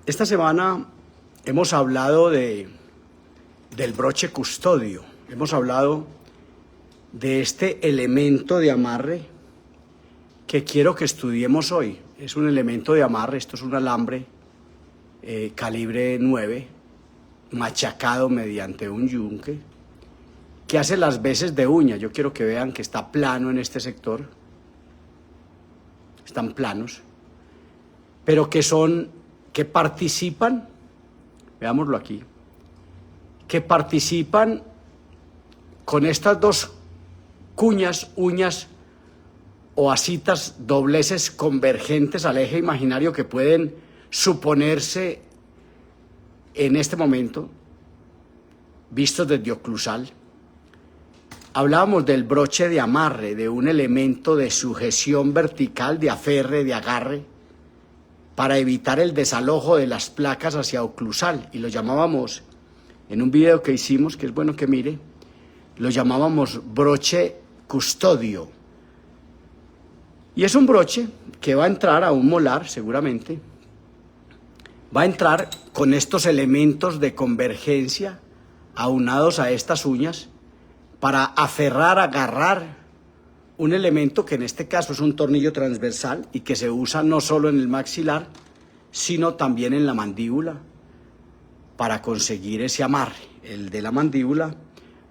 Esta semana hemos hablado del broche custodio, hemos hablado de este elemento de amarre que quiero que estudiemos hoy. Es un elemento de amarre, esto es un alambre calibre 9, machacado mediante un yunque, que hace las veces de uña. Yo quiero que vean que está plano en este sector, están planos, pero que participan, veámoslo aquí, que participan con estas dos uñas o asitas dobleces convergentes al eje imaginario que pueden suponerse en este momento, vistos desde oclusal. Hablábamos del broche de amarre, de un elemento de sujeción vertical, de aferre, de agarre, para evitar el desalojo de las placas hacia oclusal, y lo llamábamos, en un video que hicimos, que es bueno que mire, lo llamábamos broche custodio. Y es un broche que va a entrar a un molar, seguramente, va a entrar con estos elementos de convergencia aunados a estas uñas para aferrar, agarrar un elemento que en este caso es un tornillo transversal y que se usa no solo en el maxilar, sino también en la mandíbula para conseguir ese amarre. El de la mandíbula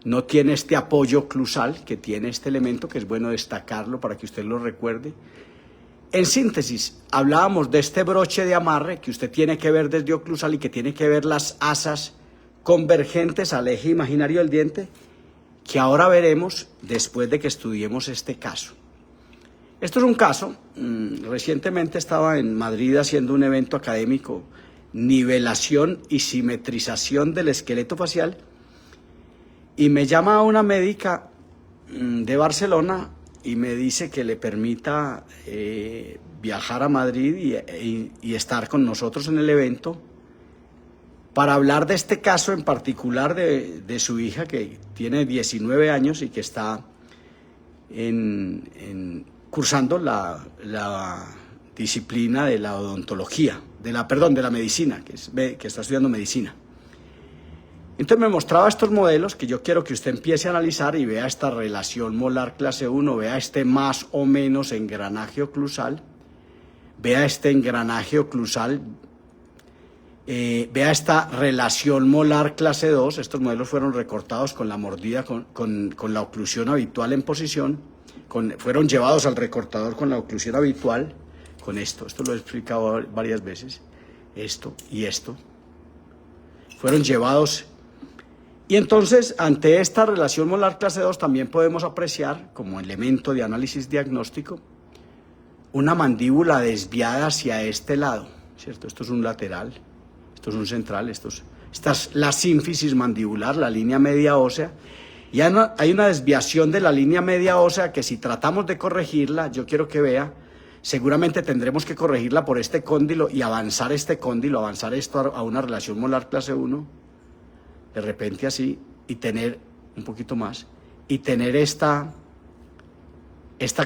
no tiene este apoyo oclusal que tiene este elemento, que es bueno destacarlo para que usted lo recuerde. En síntesis, hablábamos de este broche de amarre que usted tiene que ver desde oclusal y que tiene que ver las asas convergentes al eje imaginario del diente, que ahora veremos después de que estudiemos este caso. Esto es un caso, recientemente estaba en Madrid haciendo un evento académico, nivelación y simetrización del esqueleto facial, y me llama una médica de Barcelona y me dice que le permita viajar a Madrid y estar con nosotros en el evento para hablar de este caso en particular de su hija, que tiene 19 años y que está cursando la disciplina de la odontología, de la medicina, que está estudiando medicina. Entonces me mostraba estos modelos que yo quiero que usted empiece a analizar y vea esta relación molar clase 1, vea este más o menos engranaje oclusal, vea este engranaje oclusal, vea esta relación molar clase 2, estos modelos fueron recortados con la mordida, con la oclusión habitual en posición, fueron llevados al recortador con la oclusión habitual, con esto lo he explicado varias veces, esto y esto, fueron llevados. Y entonces, ante esta relación molar clase 2, también podemos apreciar, como elemento de análisis diagnóstico, una mandíbula desviada hacia este lado, ¿cierto? Esto es un lateral, esto es un central, esta es la sínfisis mandibular, la línea media ósea, y hay una desviación de la línea media ósea que si tratamos de corregirla, yo quiero que vea, seguramente tendremos que corregirla por este cóndilo y avanzar este cóndilo, avanzar esto a una relación molar clase 1, de repente así, y tener un poquito más, y tener esta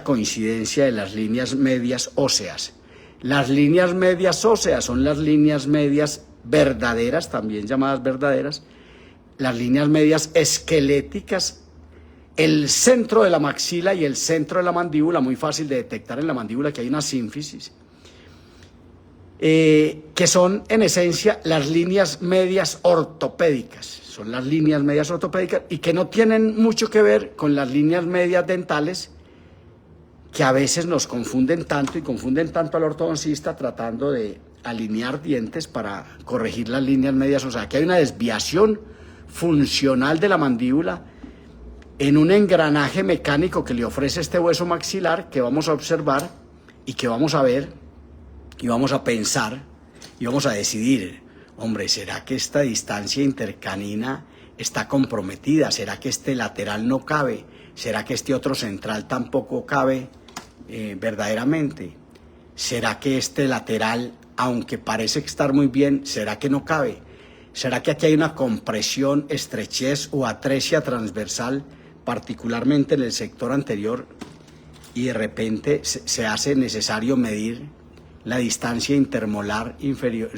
coincidencia de las líneas medias óseas. Las líneas medias óseas son las líneas medias verdaderas, también llamadas verdaderas, las líneas medias esqueléticas, el centro de la maxila y el centro de la mandíbula, muy fácil de detectar en la mandíbula que hay una sínfisis, que son en esencia las líneas medias ortopédicas, son las líneas medias ortopédicas y que no tienen mucho que ver con las líneas medias dentales, que a veces nos confunden tanto y confunden tanto al ortodoncista tratando de alinear dientes para corregir las líneas medias. O sea, que hay una desviación funcional de la mandíbula en un engranaje mecánico que le ofrece este hueso maxilar, que vamos a observar y que vamos a ver y vamos a pensar y vamos a decidir, hombre, ¿será que esta distancia intercanina está comprometida? ¿Será que este lateral no cabe? ¿Será que este otro central tampoco cabe verdaderamente? ¿Será que este lateral, aunque parece estar muy bien, será que no cabe? ¿Será que aquí hay una compresión, estrechez o atresia transversal, particularmente en el sector anterior, y de repente se hace necesario medir la distancia intermolar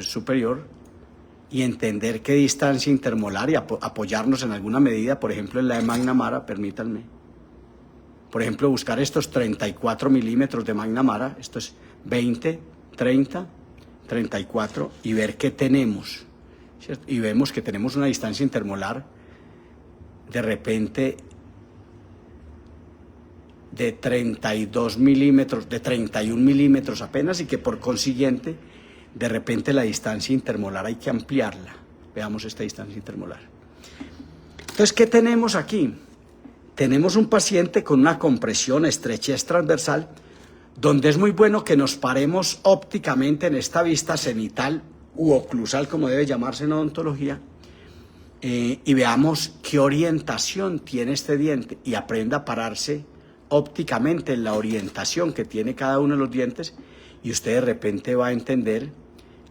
superior y entender qué distancia intermolar y apoyarnos en alguna medida, por ejemplo en la de McNamara, permítanme. Por ejemplo, buscar estos 34 milímetros de McNamara, esto es 20, 30, 34, y ver qué tenemos, ¿cierto? Y vemos que tenemos una distancia intermolar de repente de 32 milímetros, de 31 milímetros apenas, y que por consiguiente, de repente la distancia intermolar hay que ampliarla. Veamos esta distancia intermolar. Entonces, ¿qué tenemos aquí? Tenemos un paciente con una compresión, estrechez transversal, donde es muy bueno que nos paremos ópticamente en esta vista cenital u oclusal, como debe llamarse en odontología, y veamos qué orientación tiene este diente y aprenda a pararse ópticamente en la orientación que tiene cada uno de los dientes, y usted de repente va a entender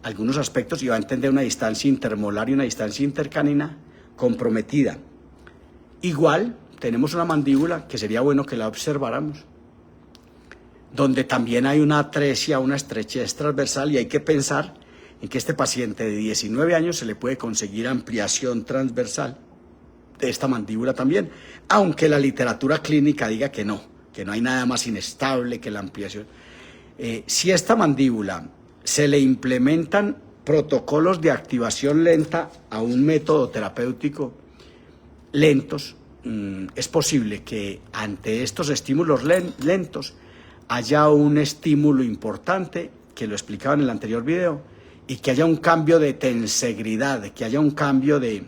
algunos aspectos y va a entender una distancia intermolar y una distancia intercanina comprometida. Igual tenemos una mandíbula que sería bueno que la observáramos, donde también hay una atresia, una estrechez transversal, y hay que pensar en que este paciente de 19 años se le puede conseguir ampliación transversal de esta mandíbula también, aunque la literatura clínica diga que no hay nada más inestable que la ampliación. Si esta mandíbula se le implementan protocolos de activación lenta a un método terapéutico lentos, es posible que ante estos estímulos lentos haya un estímulo importante, que lo explicaba en el anterior video, y que haya un cambio de tensegridad, que haya un cambio de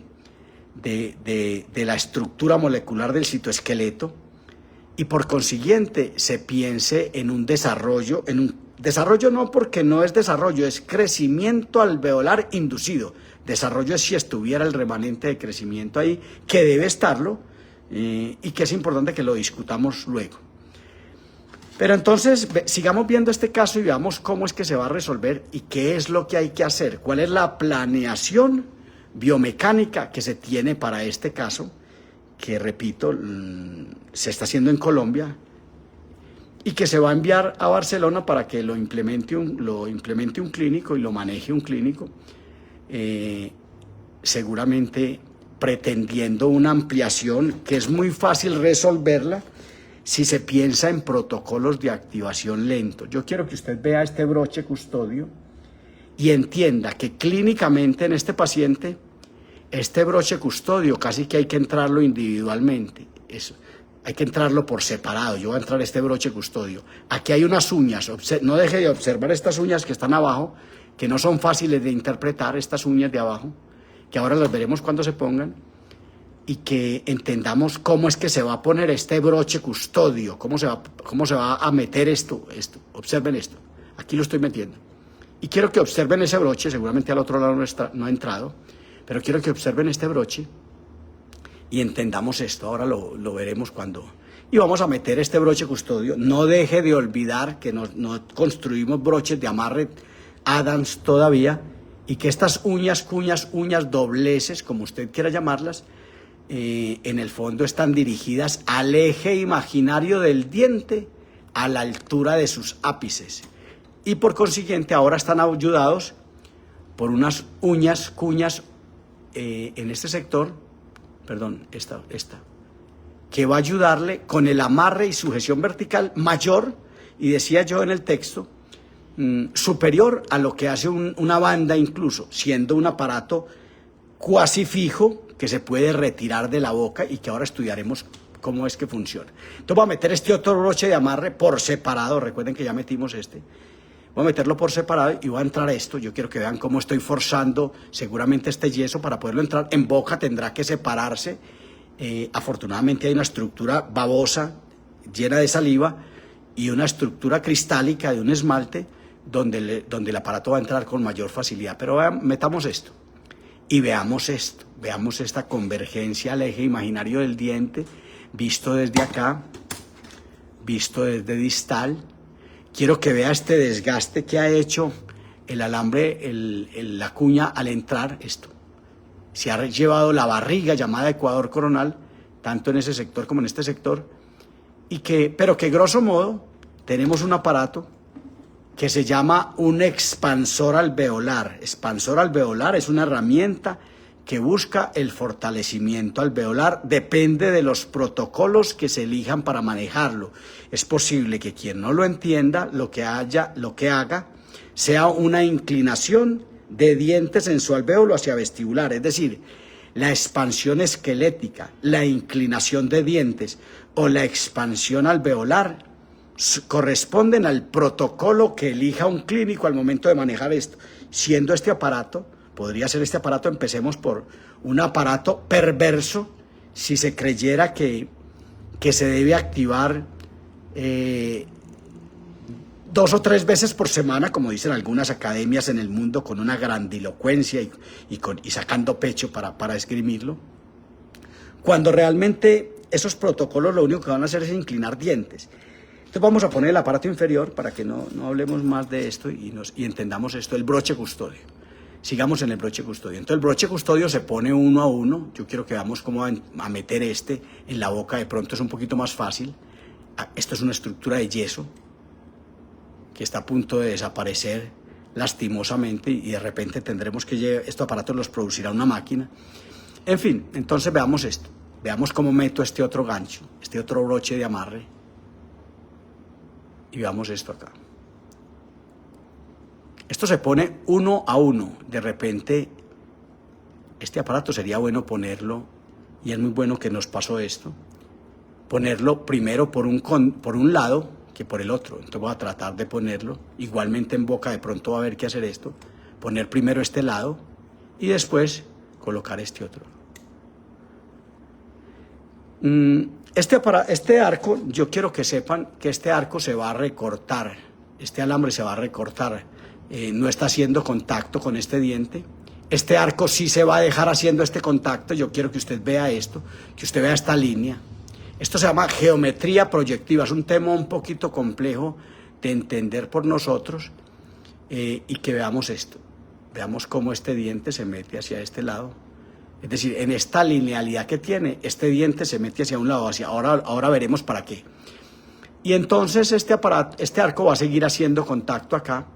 la estructura molecular del citoesqueleto, y por consiguiente se piense en un desarrollo, no, porque no es desarrollo, es crecimiento alveolar inducido. Desarrollo es si estuviera el remanente de crecimiento ahí, que debe estarlo, y que es importante que lo discutamos luego. Pero entonces sigamos viendo este caso y veamos cómo es que se va a resolver y qué es lo que hay que hacer, cuál es la planeación biomecánica que se tiene para este caso, que repito, se está haciendo en Colombia y que se va a enviar a Barcelona para que lo implemente un clínico y lo maneje un clínico, seguramente pretendiendo una ampliación que es muy fácil resolverla si se piensa en protocolos de activación lento. Yo quiero que usted vea este broche custodio y entienda que clínicamente en este paciente, este broche custodio casi que hay que entrarlo individualmente. Hay que entrarlo por separado. Yo voy a entrar este broche custodio. Aquí hay unas uñas. No deje de observar estas uñas que están abajo, que no son fáciles de interpretar, estas uñas de abajo, que ahora las veremos cuando se pongan, y que entendamos cómo es que se va a poner este broche custodio, cómo se va a meter esto. Observen esto. Aquí lo estoy metiendo. Y quiero que observen ese broche, seguramente al otro lado no ha entrado, pero quiero que observen este broche y entendamos esto. Ahora lo veremos cuando. Y vamos a meter este broche custodio. No deje de olvidar que no construimos broches de amarre Adams todavía, y que estas uñas, cuñas, uñas, dobleces, como usted quiera llamarlas, en el fondo están dirigidas al eje imaginario del diente, a la altura de sus ápices. Y por consiguiente ahora están ayudados por unas uñas, cuñas en este sector, perdón, esta, que va a ayudarle con el amarre y sujeción vertical mayor, y decía yo en el texto, superior a lo que hace una banda, incluso siendo un aparato cuasi fijo que se puede retirar de la boca y que ahora estudiaremos cómo es que funciona. Entonces voy a meter este otro broche de amarre por separado. Recuerden que ya metimos este. Voy a meterlo por separado y voy a entrar esto. Yo quiero que vean cómo estoy forzando seguramente este yeso para poderlo entrar. En boca tendrá que separarse. Afortunadamente hay una estructura babosa llena de saliva y una estructura cristálica de un esmalte donde el aparato va a entrar con mayor facilidad. Pero vean, metamos esto y veamos esto. Veamos esta convergencia al eje imaginario del diente, visto desde acá, visto desde distal. Quiero que vea este desgaste que ha hecho el alambre, la cuña al entrar esto. Se ha llevado la barriga llamada ecuador coronal, tanto en ese sector como en este sector, pero que grosso modo tenemos un aparato que se llama un expansor alveolar. Expansor alveolar es una herramienta que busca el fortalecimiento alveolar, depende de los protocolos que se elijan para manejarlo. Es posible que quien no lo entienda, lo que haga sea una inclinación de dientes en su alvéolo hacia vestibular, es decir, la expansión esquelética, la inclinación de dientes o la expansión alveolar corresponden al protocolo que elija un clínico al momento de manejar esto. Siendo este aparato, podría ser este aparato, empecemos por un aparato perverso, si se creyera que se debe activar 2 o 3 veces por semana, como dicen algunas academias en el mundo, con una grandilocuencia y sacando pecho para esgrimirlo, cuando realmente esos protocolos lo único que van a hacer es inclinar dientes. Entonces vamos a poner el aparato inferior para que no hablemos más de esto y entendamos esto, el broche custodio. Sigamos en el broche custodio. Entonces el broche custodio se pone uno a uno. Yo quiero que veamos cómo a meter este en la boca. De pronto es un poquito más fácil. Esto es una estructura de yeso que está a punto de desaparecer lastimosamente y de repente tendremos que estos aparatos los producirá una máquina. En fin, entonces veamos esto. Veamos cómo meto este otro gancho, este otro broche de amarre. Y veamos esto acá. Esto se pone uno a uno. De repente, este aparato sería bueno ponerlo, y es muy bueno que nos pasó esto, ponerlo primero por un lado que por el otro. Entonces voy a tratar de ponerlo, igualmente en boca, de pronto va a haber que hacer esto, poner primero este lado y después colocar este otro. Este arco, yo quiero que sepan que este arco se va a recortar, este alambre se va a recortar. No está haciendo contacto con este diente. Este arco sí se va a dejar haciendo este contacto. Yo quiero que usted vea esto, que usted vea esta línea. Esto se llama geometría proyectiva. Es un tema un poquito complejo de entender por nosotros y que veamos esto. Veamos cómo este diente se mete hacia este lado. Es decir, en esta linealidad que tiene, este diente se mete hacia un lado, ahora veremos para qué. Y entonces este arco va a seguir haciendo contacto acá,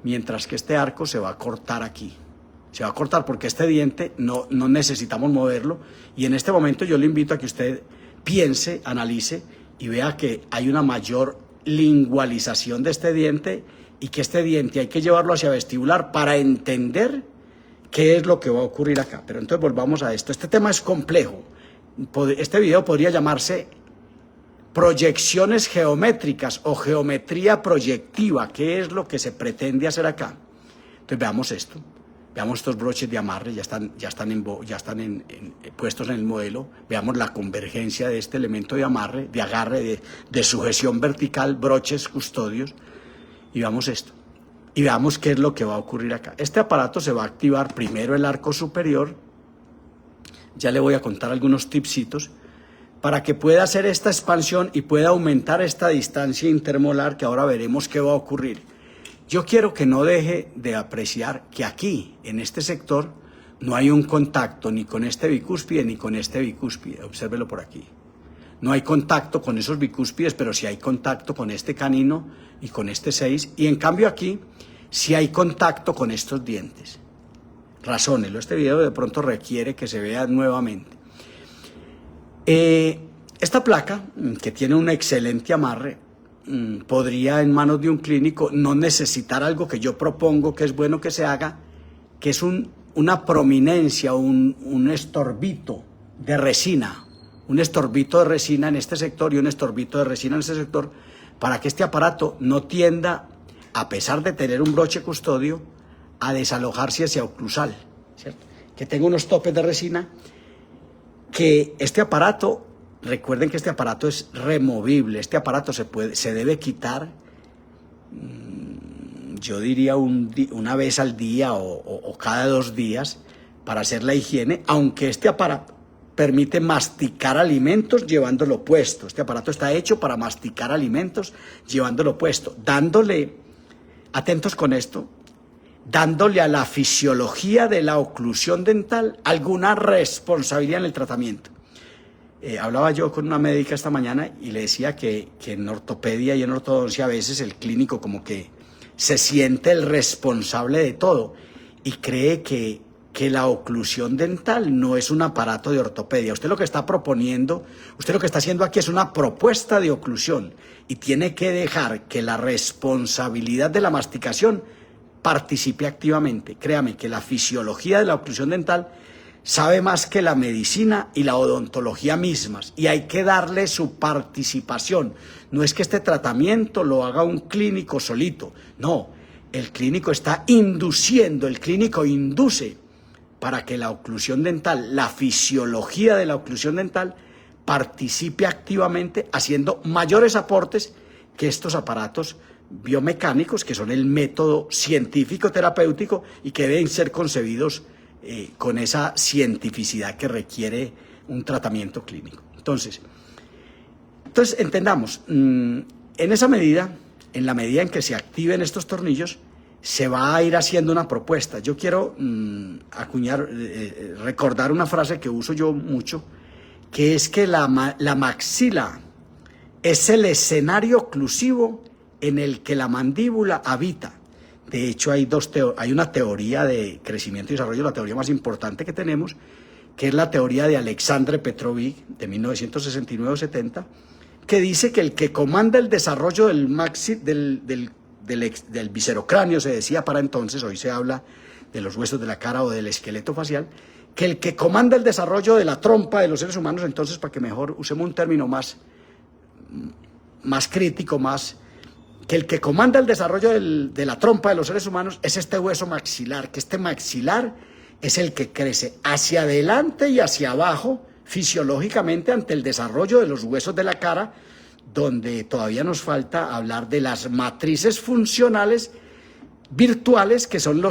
mientras que este arco se va a cortar aquí. Se va a cortar porque este diente no necesitamos moverlo. Y en este momento yo le invito a que usted piense, analice y vea que hay una mayor lingualización de este diente y que este diente hay que llevarlo hacia vestibular para entender qué es lo que va a ocurrir acá. Pero entonces volvamos a esto. Este tema es complejo. Este video podría llamarse proyecciones geométricas o geometría proyectiva. ¿Qué es lo que se pretende hacer acá? Entonces veamos esto. Veamos estos broches de amarre, ya están puestos en el modelo. Veamos la convergencia de este elemento de amarre, de agarre, de sujeción vertical, broches custodios. Y veamos esto. Y veamos qué es lo que va a ocurrir acá. Este aparato se va a activar primero el arco superior. Ya le voy a contar algunos tipsitos para que pueda hacer esta expansión y pueda aumentar esta distancia intermolar, que ahora veremos qué va a ocurrir. Yo quiero que no deje de apreciar que aquí, en este sector, no hay un contacto ni con este bicúspide ni con este bicúspide. Obsérvelo por aquí. No hay contacto con esos bicúspides, pero sí hay contacto con este canino y con este 6. Y en cambio aquí, sí hay contacto con estos dientes. Razónelo. Este video de pronto requiere que se vea nuevamente. Esta placa, que tiene un excelente amarre, podría en manos de un clínico no necesitar algo que yo propongo que es bueno que se haga, que es una prominencia, un estorbito de resina, un estorbito de resina en este sector y un estorbito de resina en este sector, para que este aparato no tienda, a pesar de tener un broche custodio, a desalojarse hacia oclusal, ¿cierto? Que tenga unos topes de resina, que este aparato, recuerden que este aparato es removible, este aparato se debe quitar, yo diría una vez al día o cada 2 días para hacer la higiene, aunque este aparato permite masticar alimentos llevándolo puesto. Este aparato está hecho para masticar alimentos llevándolo puesto, dándole, atentos con esto, dándole a la fisiología de la oclusión dental alguna responsabilidad en el tratamiento. Hablaba yo con una médica esta mañana y le decía que en ortopedia y en ortodoncia a veces el clínico como que se siente el responsable de todo y cree que la oclusión dental no es un aparato de ortopedia. Usted lo que está proponiendo, usted lo que está haciendo aquí es una propuesta de oclusión y tiene que dejar que la responsabilidad de la masticación participe activamente. Créame que la fisiología de la oclusión dental sabe más que la medicina y la odontología mismas y hay que darle su participación. No es que este tratamiento lo haga un clínico solito, no, el clínico está induciendo, el clínico induce para que la oclusión dental, la fisiología de la oclusión dental participe activamente haciendo mayores aportes que estos aparatos biomecánicos que son el método científico terapéutico y que deben ser concebidos con esa cientificidad que requiere un tratamiento clínico. Entonces entendamos, en esa medida, en la medida en que se activen estos tornillos, se va a ir haciendo una propuesta. Yo quiero recordar una frase que uso yo mucho, que es que la maxila es el escenario oclusivo en el que la mandíbula habita. De hecho, hay una teoría de crecimiento y desarrollo, la teoría más importante que tenemos, que es la teoría de Alexandre Petrovic, de 1969-70, que dice que el que comanda el desarrollo del viscerocráneo, se decía para entonces, hoy se habla de los huesos de la cara o del esqueleto facial, que el que comanda el desarrollo de la trompa de los seres humanos, entonces para que mejor usemos un término más crítico, que el que comanda el desarrollo de la trompa de los seres humanos es este hueso maxilar, que este maxilar es el que crece hacia adelante y hacia abajo fisiológicamente ante el desarrollo de los huesos de la cara, donde todavía nos falta hablar de las matrices funcionales virtuales, que son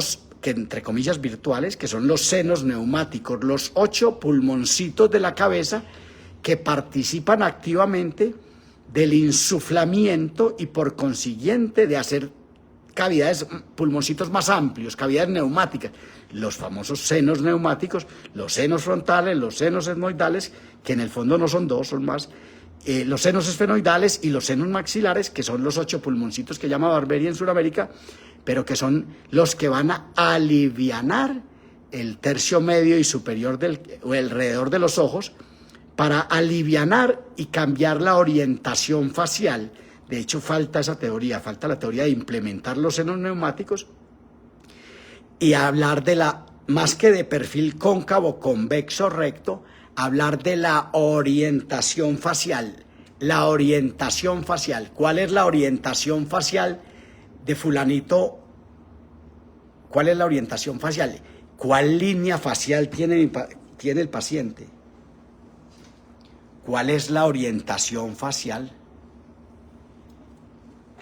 entre comillas virtuales, que son los senos neumáticos, los 8 pulmoncitos de la cabeza que participan activamente del insuflamiento y por consiguiente de hacer cavidades, pulmoncitos más amplios, cavidades neumáticas, los famosos senos neumáticos, los senos frontales, los senos esmoidales, que en el fondo no son dos, son más, los senos esfenoidales y los senos maxilares, que son los 8 pulmoncitos que llama Barbieri en Sudamérica, pero que son los que van a alivianar el tercio medio y superior o alrededor de los ojos, para alivianar y cambiar la orientación facial. De hecho, falta esa teoría, falta la teoría de implementar los senos neumáticos y hablar más que de perfil cóncavo, convexo, recto, hablar de la orientación facial. La orientación facial. ¿Cuál es la orientación facial de fulanito? ¿Cuál es la orientación facial? ¿Cuál línea facial tiene el paciente? ¿Cuál es la orientación facial?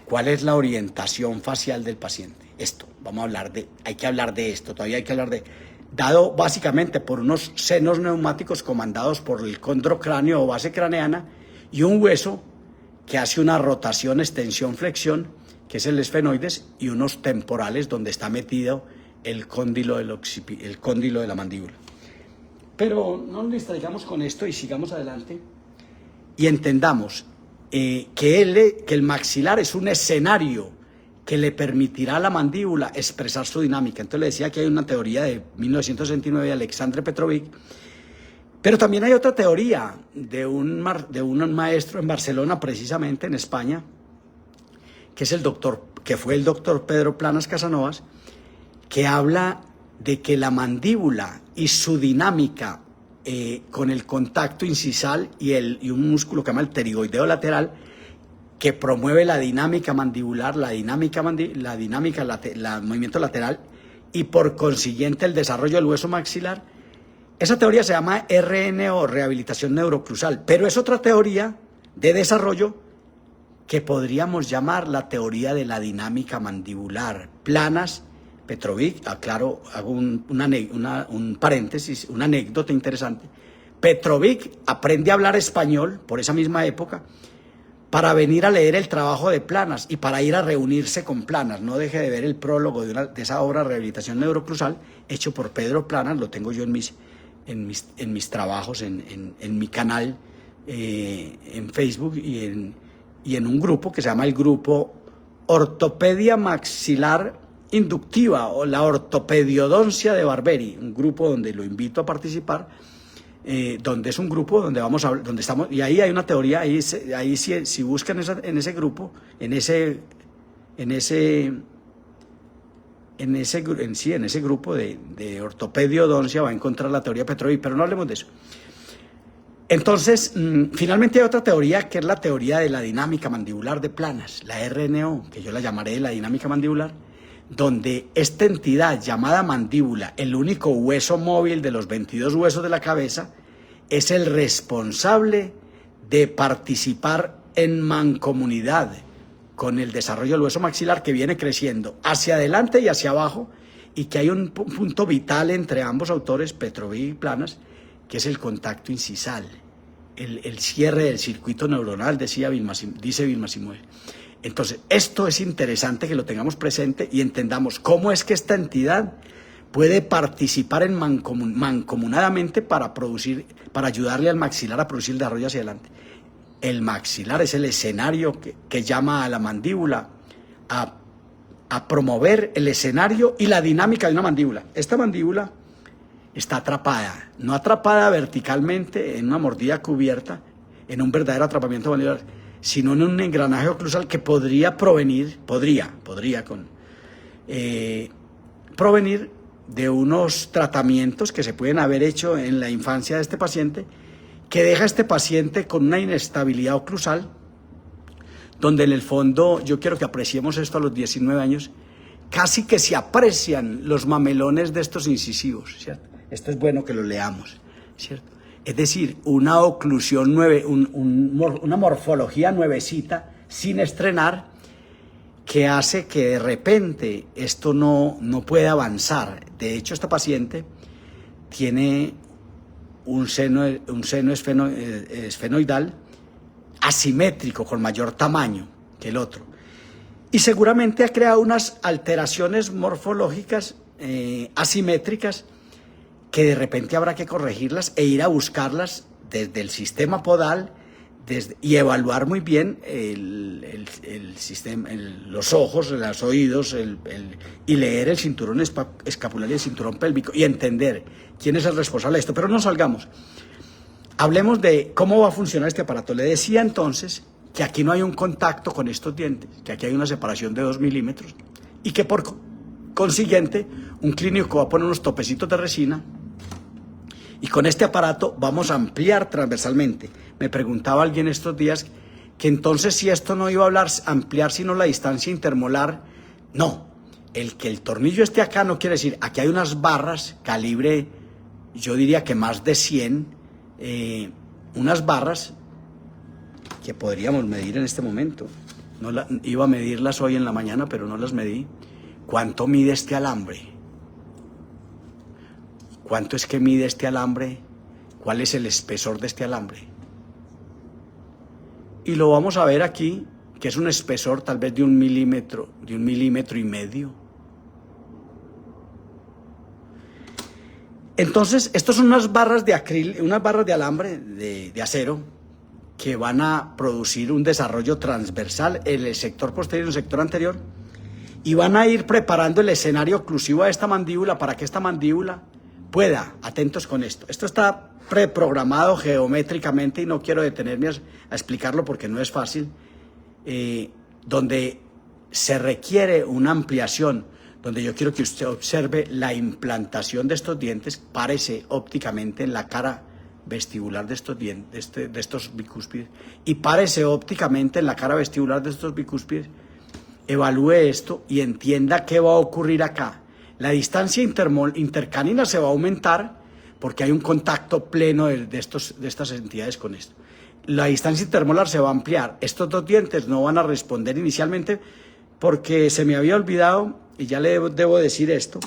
¿Cuál es la orientación facial del paciente? Esto, hay que hablar de esto, todavía hay que hablar dado básicamente por unos senos neumáticos comandados por el condrocráneo o base craneana y un hueso que hace una rotación, extensión, flexión, que es el esfenoides, y unos temporales donde está metido el cóndilo de la mandíbula. Pero no nos distraigamos con esto y sigamos adelante y entendamos que el maxilar es un escenario que le permitirá a la mandíbula expresar su dinámica. Entonces le decía que hay una teoría de 1969 de Alexandre Petrovic, pero también hay otra teoría de un maestro en Barcelona, precisamente en España, que fue el doctor Pedro Planas Casanovas, que habla de que la mandíbula y su dinámica con el contacto incisal y un músculo que se llama el pterigoideo lateral, que promueve la dinámica mandibular, el movimiento lateral y por consiguiente el desarrollo del hueso maxilar. Esa teoría se llama RNO, rehabilitación neuroclusal, pero es otra teoría de desarrollo que podríamos llamar la teoría de la dinámica mandibular. Planas, Petrovic, aclaro, hago un paréntesis, una anécdota interesante. Petrovic aprende a hablar español por esa misma época para venir a leer el trabajo de Planas y para ir a reunirse con Planas. No deje de ver el prólogo de esa obra, Rehabilitación Neuroclusal, hecho por Pedro Planas, lo tengo yo en mis trabajos, en mi canal, en Facebook y en un grupo que se llama el grupo ortopedia maxilar inductiva o la ortopediodoncia de Barberi, un grupo donde lo invito a participar, donde es un grupo donde vamos a, donde estamos, y ahí hay una teoría, ahí si buscan en ese grupo, en ese grupo de ortopediodoncia va a encontrar la teoría Petrovi, pero no hablemos de eso. Entonces, finalmente hay otra teoría que es la teoría de la dinámica mandibular de Planas, la RNO, que yo la llamaré la dinámica mandibular, donde esta entidad llamada mandíbula, el único hueso móvil de los 22 huesos de la cabeza, es el responsable de participar en mancomunidad con el desarrollo del hueso maxilar, que viene creciendo hacia adelante y hacia abajo, y que hay un punto vital entre ambos autores, Petrovi y Planas, que es el contacto incisal, el cierre del circuito neuronal, dice Vilma Simuel. Entonces, esto es interesante que lo tengamos presente y entendamos cómo es que esta entidad puede participar en mancomunadamente para ayudarle al maxilar a producir el desarrollo hacia adelante. El maxilar es el escenario que llama a la mandíbula a promover el escenario y la dinámica de una mandíbula. Esta mandíbula está atrapada, no atrapada verticalmente en una mordida cubierta, en un verdadero atrapamiento mandibular, sino en un engranaje oclusal que podría provenir de unos tratamientos que se pueden haber hecho en la infancia de este paciente, que deja a este paciente con una inestabilidad oclusal, donde en el fondo, yo quiero que apreciemos esto a los 19 años, casi que se aprecian los mamelones de estos incisivos, ¿cierto? Esto es bueno que lo leamos, ¿cierto? Es decir, una oclusión una morfología nuevecita, sin estrenar, que hace que de repente esto no pueda avanzar. De hecho, esta paciente tiene un seno esfenoidal asimétrico, con mayor tamaño que el otro. Y seguramente ha creado unas alteraciones morfológicas asimétricas que de repente habrá que corregirlas e ir a buscarlas desde el sistema podal y evaluar muy bien el sistema, los ojos, los oídos y leer el cinturón escapular y el cinturón pélvico y entender quién es el responsable de esto. Pero no salgamos. Hablemos de cómo va a funcionar este aparato. Le decía entonces que aquí no hay un contacto con estos dientes, que aquí hay una separación de 2 milímetros y que por consiguiente un clínico va a poner unos topecitos de resina y con este aparato vamos a ampliar transversalmente. Me preguntaba alguien estos días que entonces si esto no iba a ampliar sino la distancia intermolar. No, el que el tornillo esté acá no quiere decir, aquí hay unas barras calibre, yo diría que más de 100, unas barras que podríamos medir en este momento. Iba a medirlas hoy en la mañana, pero no las medí. ¿Cuánto mide este alambre? ¿Cuánto es que mide este alambre? ¿Cuál es el espesor de este alambre? Y lo vamos a ver aquí, que es un espesor tal vez de 1 milímetro, de 1,5 milímetros. Entonces, estos son unas barras de alambre de acero que van a producir un desarrollo transversal en el sector posterior y en el sector anterior y van a ir preparando el escenario oclusivo a esta mandíbula para que esta mandíbula pueda, atentos con esto está preprogramado geométricamente y no quiero detenerme a explicarlo porque no es fácil, donde se requiere una ampliación, donde yo quiero que usted observe la implantación de estos dientes, párese ópticamente en la cara vestibular de estos dientes, de estos bicúspides, y párese ópticamente en la cara vestibular de estos bicúspides, evalúe esto y entienda qué va a ocurrir acá. La distancia intercanina se va a aumentar porque hay un contacto pleno de estas entidades con esto. La distancia intermolar se va a ampliar. Estos dos dientes no van a responder inicialmente porque se me había olvidado, y ya le debo decir esto,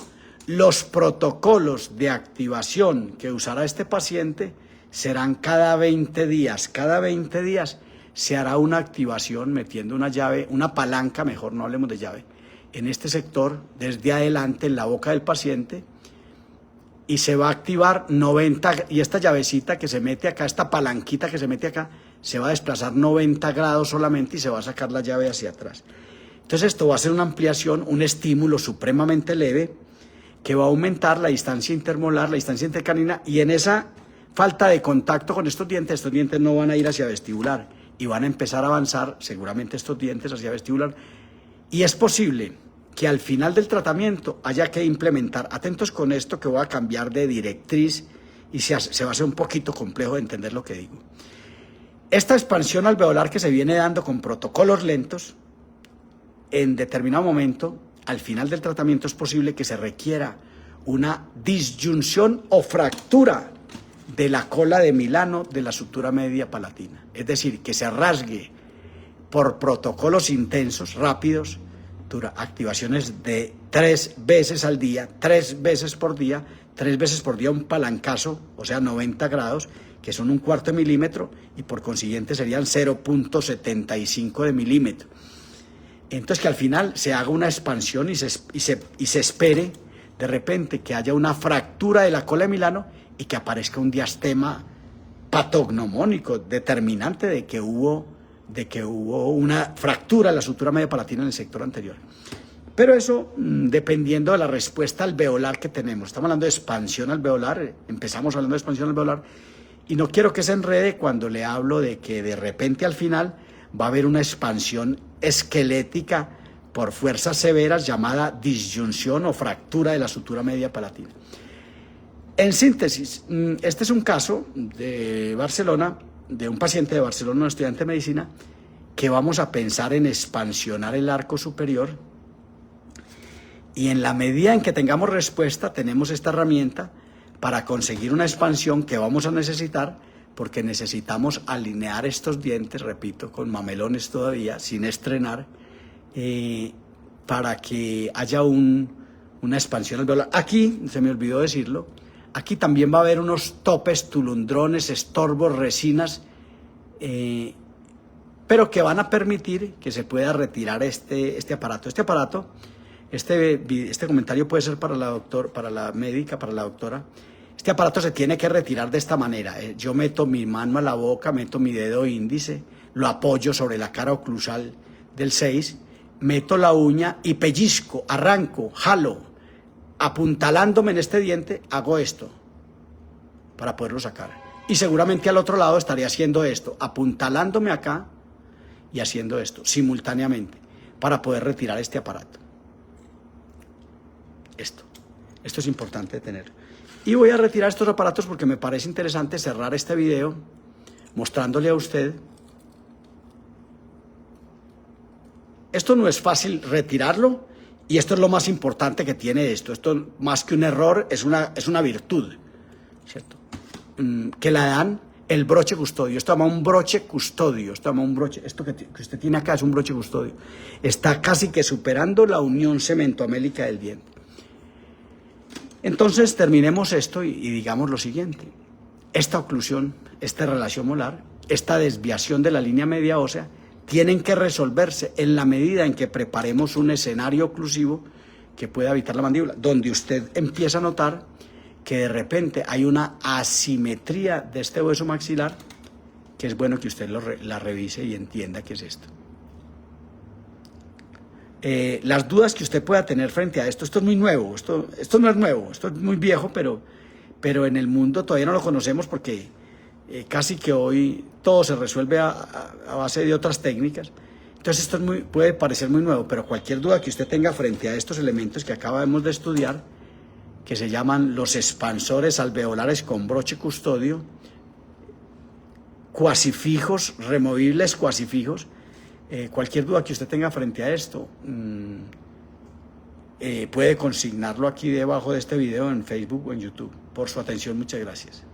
los protocolos de activación que usará este paciente serán cada 20 días. Cada 20 días se hará una activación metiendo una llave, una palanca, mejor no hablemos de llave, en este sector, desde adelante, en la boca del paciente, y se va a activar 90, y esta llavecita que se mete acá, esta palanquita que se mete acá, se va a desplazar 90 grados solamente y se va a sacar la llave hacia atrás. Entonces esto va a ser una ampliación, un estímulo supremamente leve que va a aumentar la distancia intermolar, la distancia intercanina, y en esa falta de contacto con estos dientes no van a ir hacia vestibular y van a empezar a avanzar seguramente estos dientes hacia vestibular. Y es posible que al final del tratamiento haya que implementar, atentos con esto que voy a cambiar de directriz y se va a hacer un poquito complejo de entender lo que digo. Esta expansión alveolar que se viene dando con protocolos lentos, en determinado momento, al final del tratamiento es posible que se requiera una disyunción o fractura de la cola de Milano de la sutura media palatina. Es decir, que se rasgue por protocolos intensos, rápidos, activaciones de 3 veces al día, 3 veces por día, 3 veces por día un palancazo, o sea 90 grados, que son 1/4 de milímetro y por consiguiente serían 0.75 de milímetro. Entonces que al final se haga una expansión y se espere de repente que haya una fractura de la cola de Milano y que aparezca un diastema patognomónico determinante de que hubo una fractura de la sutura media palatina en el sector anterior. Pero eso dependiendo de la respuesta alveolar que tenemos. Estamos hablando de expansión alveolar, empezamos hablando de expansión alveolar y no quiero que se enrede cuando le hablo de que de repente al final va a haber una expansión esquelética por fuerzas severas llamada disyunción o fractura de la sutura media palatina. En síntesis, este es un caso de Barcelona, de un paciente de Barcelona, un estudiante de medicina, que vamos a pensar en expansionar el arco superior y en la medida en que tengamos respuesta, tenemos esta herramienta para conseguir una expansión que vamos a necesitar porque necesitamos alinear estos dientes, repito, con mamelones todavía, sin estrenar, para que haya una expansión alveolar. Aquí, se me olvidó decirlo, aquí también va a haber unos topes, tulundrones, estorbos, resinas, pero que van a permitir que se pueda retirar este aparato. Este comentario puede ser para la médica, para la doctora. Este aparato se tiene que retirar de esta manera. Yo meto mi mano a la boca, meto mi dedo índice, lo apoyo sobre la cara oclusal del 6, meto la uña y pellizco, arranco, jalo, apuntalándome en este diente, hago esto para poderlo sacar. Y seguramente al otro lado estaría haciendo esto, apuntalándome acá y haciendo esto simultáneamente para poder retirar este aparato. Esto es importante tener. Y voy a retirar estos aparatos porque me parece interesante cerrar este video mostrándole a usted. Esto no es fácil retirarlo y esto es lo más importante que tiene esto. Esto más que un error es una virtud, ¿cierto? Que la dan el broche custodio. Esto llama un broche custodio. Esto que usted tiene acá es un broche custodio. Está casi que superando la unión cementoamélica del diente. Entonces terminemos esto y digamos lo siguiente. Esta oclusión, esta relación molar, esta desviación de la línea media ósea tienen que resolverse en la medida en que preparemos un escenario oclusivo que pueda evitar la mandíbula, donde usted empieza a notar que de repente hay una asimetría de este hueso maxilar que es bueno que usted la revise y entienda qué es esto. Las dudas que usted pueda tener frente a esto es muy nuevo, esto no es nuevo, esto es muy viejo, pero en el mundo todavía no lo conocemos porque casi que hoy todo se resuelve a base de otras técnicas. Entonces esto puede parecer muy nuevo, pero cualquier duda que usted tenga frente a estos elementos que acabamos de estudiar, que se llaman los expansores alveolares con broche custodio, cuasifijos, removibles cuasifijos, cualquier duda que usted tenga frente a esto, puede consignarlo aquí debajo de este video en Facebook o en YouTube. Por su atención, muchas gracias.